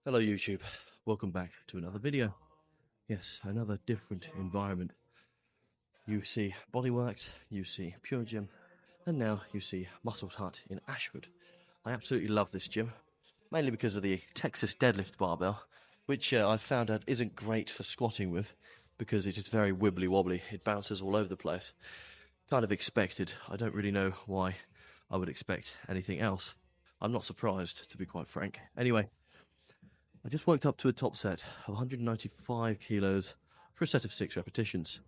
Hello YouTube, welcome back to another video. Yes, another different environment. You see Bodyworks, you see Pure Gym, and now you see Muscle Hut in Ashford. I absolutely love this gym, mainly because of the Texas deadlift barbell, which I've found out isn't great for squatting with, because it is very wibbly wobbly, it bounces all over the place. Kind of expected, I don't really know why I would expect anything else. I'm not surprised, to be quite frank. Anyway, I just worked up to a top set of 195 kilos for a set of 6 repetitions.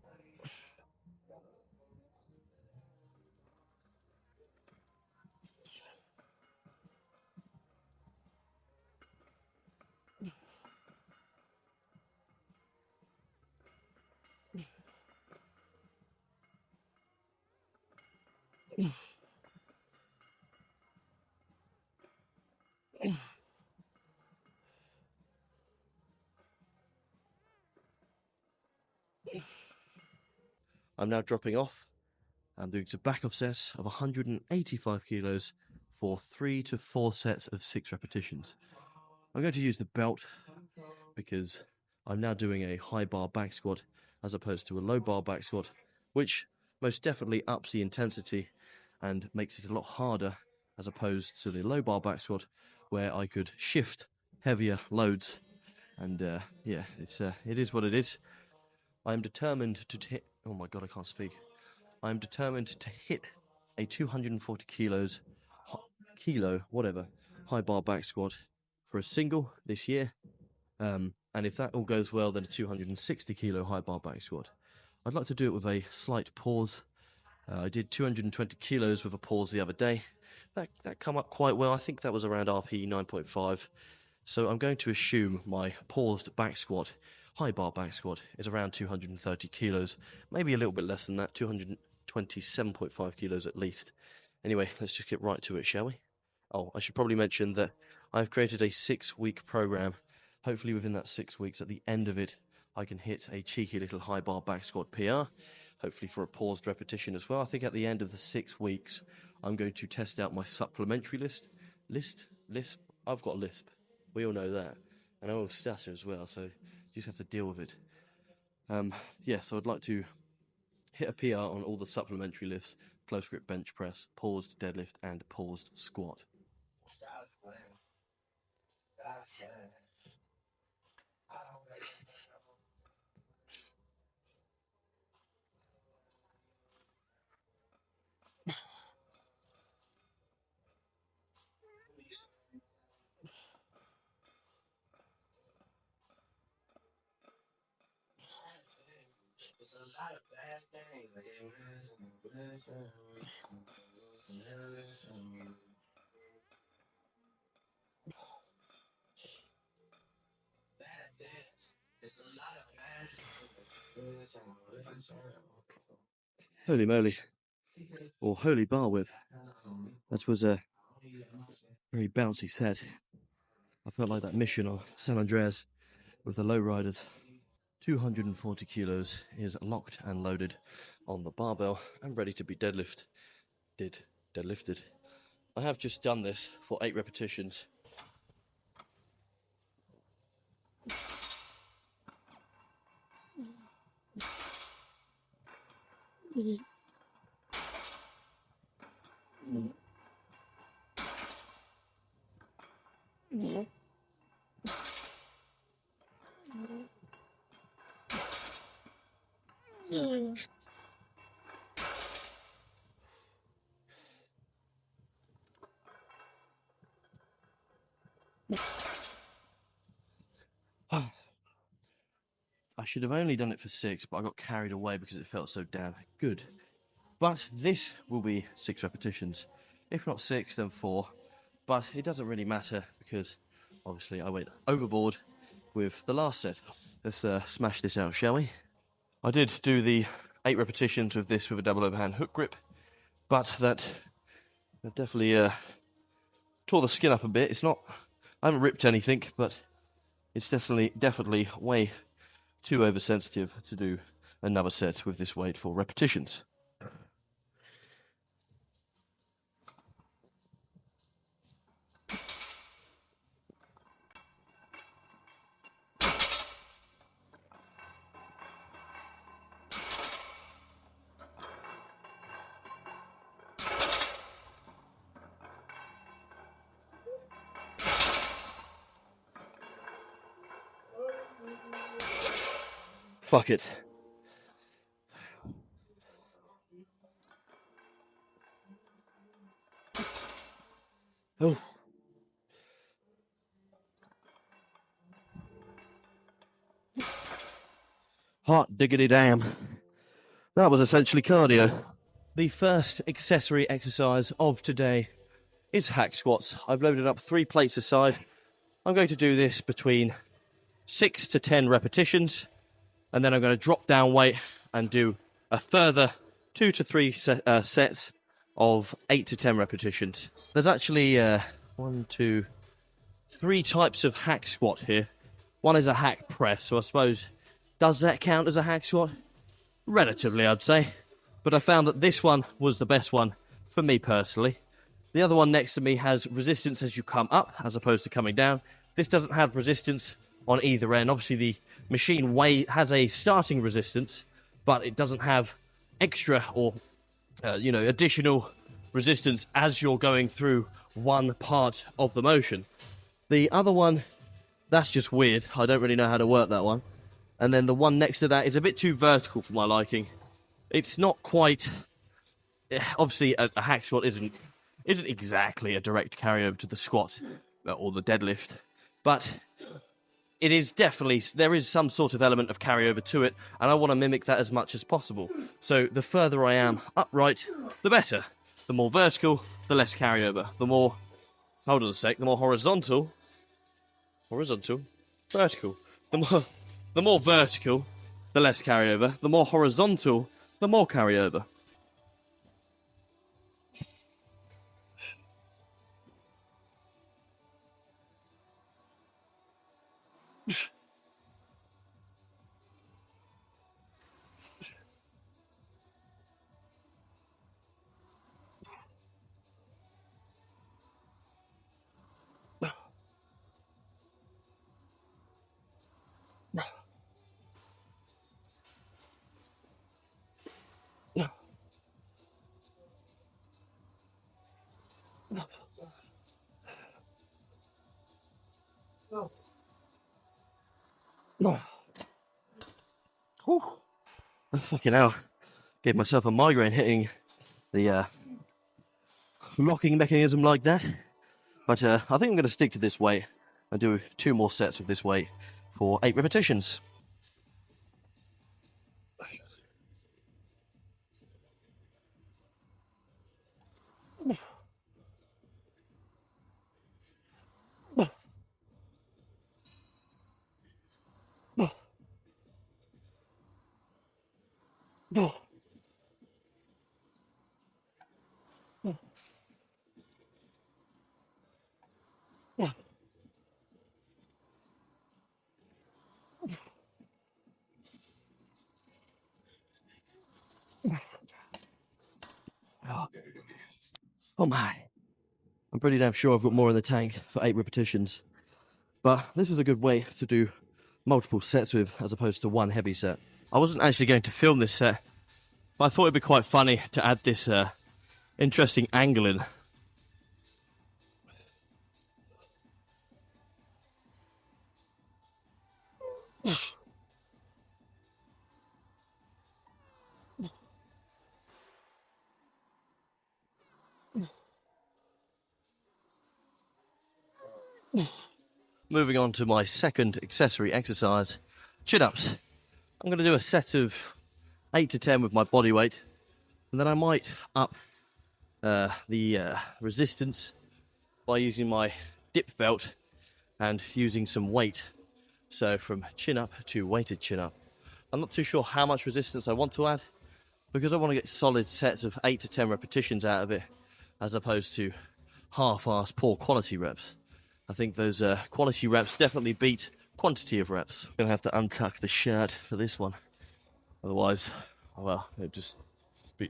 I'm now dropping off. I'm doing some backup sets of 185 kilos for 3 to 4 sets of 6 repetitions. I'm going to use the belt because I'm now doing a high bar back squat as opposed to a low bar back squat, which most definitely ups the intensity and makes it a lot harder as opposed to the low bar back squat where I could shift heavier loads. And yeah, it is what it is. I'm determined to hit. Oh my god, I can't speak. I'm determined to hit a 240 whatever, high bar back squat for a single this year. And if that all goes well, then a 260 kilo high bar back squat. I'd like to do it with a slight pause. I did 220 kilos with a pause the other day. That come up quite well. I think that was around RP 9.5. So I'm going to assume my paused back squat, high bar back squat, is around 230 kilos. Maybe a little bit less than that, 227.5 kilos at least. Anyway, let's just get right to it, shall we? Oh, I should probably mention that I've created a 6-week program. Hopefully within that 6 weeks, at the end of it, I can hit a cheeky little high bar back squat PR, hopefully for a paused repetition as well. I think at the end of the 6 weeks, I'm going to test out my supplementary list. Lisp? I've got a lisp. We all know that. And I will stutter as well, so you just have to deal with it. Yeah, so I'd like to hit a PR on all the supplementary lifts: close grip bench press, paused deadlift, and paused squat. Holy moly. Or holy bar whip. That was a very bouncy set. I felt like that mission on San Andreas with the lowriders. 240 kilos is locked and loaded on the barbell and ready to be deadlifted. I have just done this for 8 repetitions. I should have only done it for 6, but I got carried away because it felt so damn good. But this will be 6 repetitions. If not 6, then 4. But it doesn't really matter because obviously I went overboard with the last set. Let's smash this out, shall we? I did do the 8 repetitions with this with a double overhand hook grip, but that definitely tore the skin up a bit. It's not, I haven't ripped anything, but it's definitely way too oversensitive to do another set with this weight for repetitions. Fuck it. Oh. Hot diggity damn. That was essentially cardio. The first accessory exercise of today is hack squats. I've loaded up 3 plates aside. I'm going to do this between 6 to 10 repetitions, and then I'm going to drop down weight and do a further 2 to 3 sets of 8 to 10 repetitions. There's actually 3 types of hack squat here. One is a hack press, so I suppose, does that count as a hack squat? Relatively, I'd say. But I found that this one was the best one for me personally. The other one next to me has resistance as you come up, as opposed to coming down. This doesn't have resistance on either end. Obviously, the machine has a starting resistance, but it doesn't have extra or, additional resistance as you're going through one part of the motion. The other one, that's just weird. I don't really know how to work that one. And then the one next to that is a bit too vertical for my liking. It's not quite... Obviously, a hack squat isn't exactly a direct carryover to the squat or the deadlift, but it is definitely... There is some sort of element of carryover to it, and I want to mimic that as much as possible. So the further I am upright, the better. The more vertical, the less carryover. The more... Hold on a sec. The more horizontal... Vertical. The more vertical, the less carryover. The more horizontal, the more carryover. Whew. Fucking hell. Gave myself a migraine hitting the locking mechanism like that. But I think I'm going to stick to this weight and do 2 more sets of this weight for 8 repetitions. Oh my. I'm pretty damn sure I've got more in the tank for 8 repetitions. But this is a good way to do multiple sets with, as opposed to one heavy set. I wasn't actually going to film this set, but I thought it'd be quite funny to add this interesting angle in. Moving on to my second accessory exercise, chin-ups. I'm going to do a set of 8 to 10 with my body weight, and then I might up the resistance by using my dip belt and using some weight. So from chin-up to weighted chin-up. I'm not too sure how much resistance I want to add, because I want to get solid sets of 8 to 10 repetitions out of it, as opposed to half-assed poor quality reps. I think those quality reps definitely beat quantity of reps. I'm going to have to untuck the shirt for this one. Otherwise, well, it'd just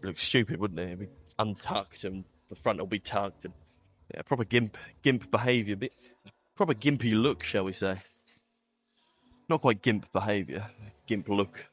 look stupid, wouldn't it? It'd be untucked and the front will be tucked. And, yeah, proper gimp behaviour. Proper gimpy look, shall we say. Not quite gimp behaviour, gimp look.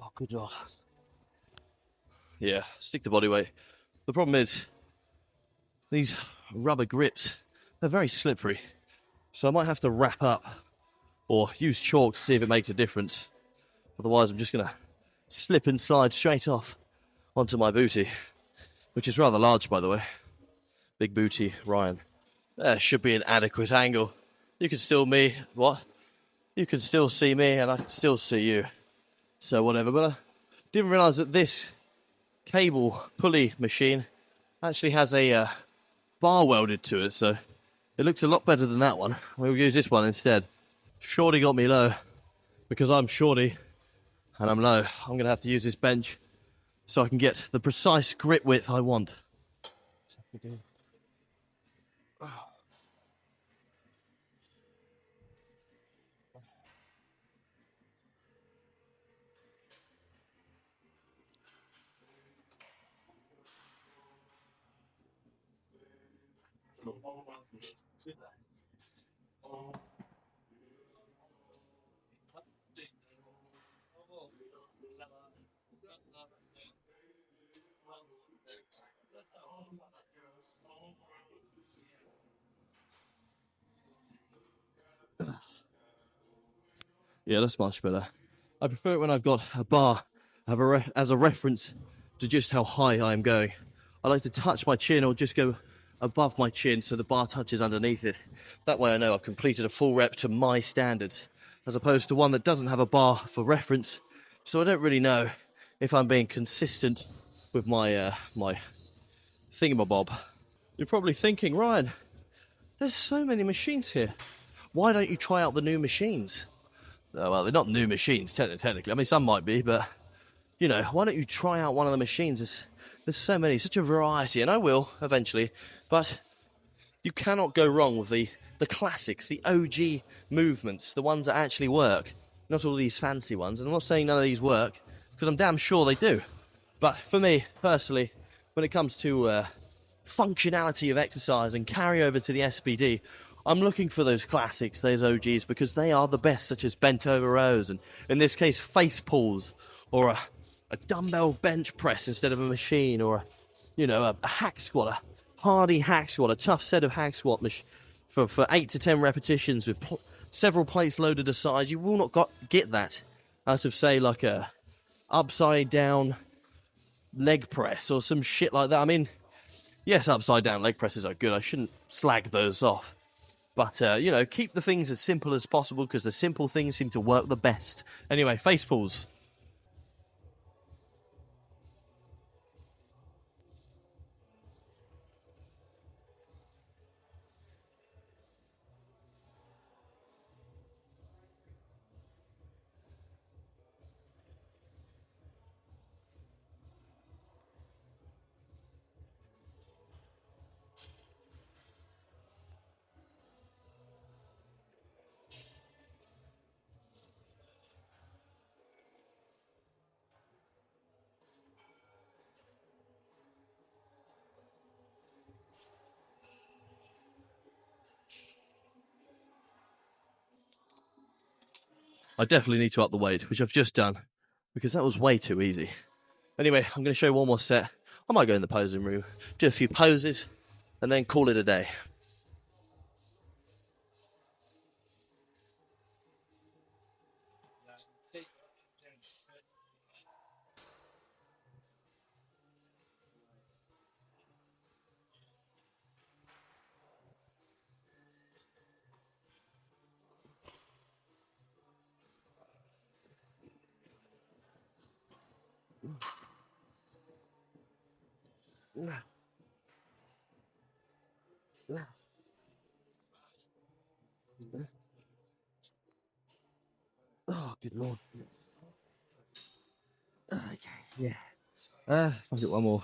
Oh, good job. Yeah, stick to body weight. The problem is, these rubber grips, they're very slippery. So I might have to wrap up or use chalk to see if it makes a difference. Otherwise, I'm just going to slip and slide straight off onto my booty, which is rather large, by the way. Big booty, Ryan. There should be an adequate angle. You can still You can still see me, and I can still see you. So whatever. But I didn't realise that this cable pulley machine actually has a bar welded to it, so it looks a lot better than that one. We'll use this one instead. Shorty got me low because I'm shorty and I'm low. I'm going to have to use this bench so I can get the precise grip width I want. Yeah, that's much better. I prefer it when I've got a bar as a reference to just how high I am going. I like to touch my chin or just go above my chin so the bar touches underneath it. That way I know I've completed a full rep to my standards, as opposed to one that doesn't have a bar for reference. So I don't really know if I'm being consistent with my my thingamabob. You're probably thinking, Ryan, there's so many machines here. Why don't you try out the new machines? Oh, well, they're not new machines, technically. I mean, some might be, but, you know, why don't you try out one of the machines? There's so many, such a variety, and I will, eventually. But you cannot go wrong with the classics, the OG movements, the ones that actually work. Not all these fancy ones, and I'm not saying none of these work, because I'm damn sure they do. But for me, personally, when it comes to functionality of exercise and carry over to the SPD, I'm looking for those classics, those OGs, because they are the best, such as bent over rows, and in this case, face pulls, or a dumbbell bench press instead of a machine, or a hack squat, a hardy hack squat, a tough set of hack squat for 8 to 10 repetitions with several plates loaded aside. You will not get that out of, say, like a upside down leg press or some shit like that. I mean, yes, upside down leg presses are good. I shouldn't slag those off. But, keep the things as simple as possible because the simple things seem to work the best. Anyway, face pulls. I definitely need to up the weight, which I've just done, because that was way too easy. Anyway, I'm going to show you one more set. I might go in the posing room, do a few poses, and then call it a day. Oh, good lord. Okay, yeah. I'll get one more.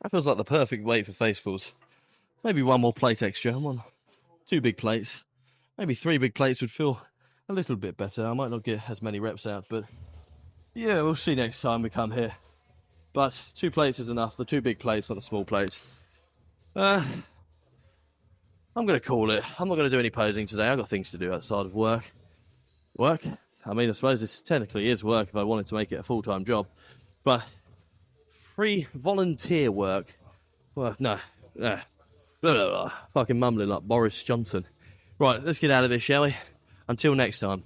That feels like the perfect weight for face pulls. Maybe one more plate extra. I'm on 2 big plates. Maybe 3 big plates would feel a little bit better. I might not get as many reps out, but yeah, we'll see next time we come here. But 2 plates is enough. The 2 big plates, not the small plates. I'm going to call it. I'm not going to do any posing today. I've got things to do outside of work. Work? I mean, I suppose this technically is work if I wanted to make it a full-time job. But free volunteer work? Well, no. Blah, blah, blah. Fucking mumbling like Boris Johnson. Right, let's get out of this, shall we? Until next time.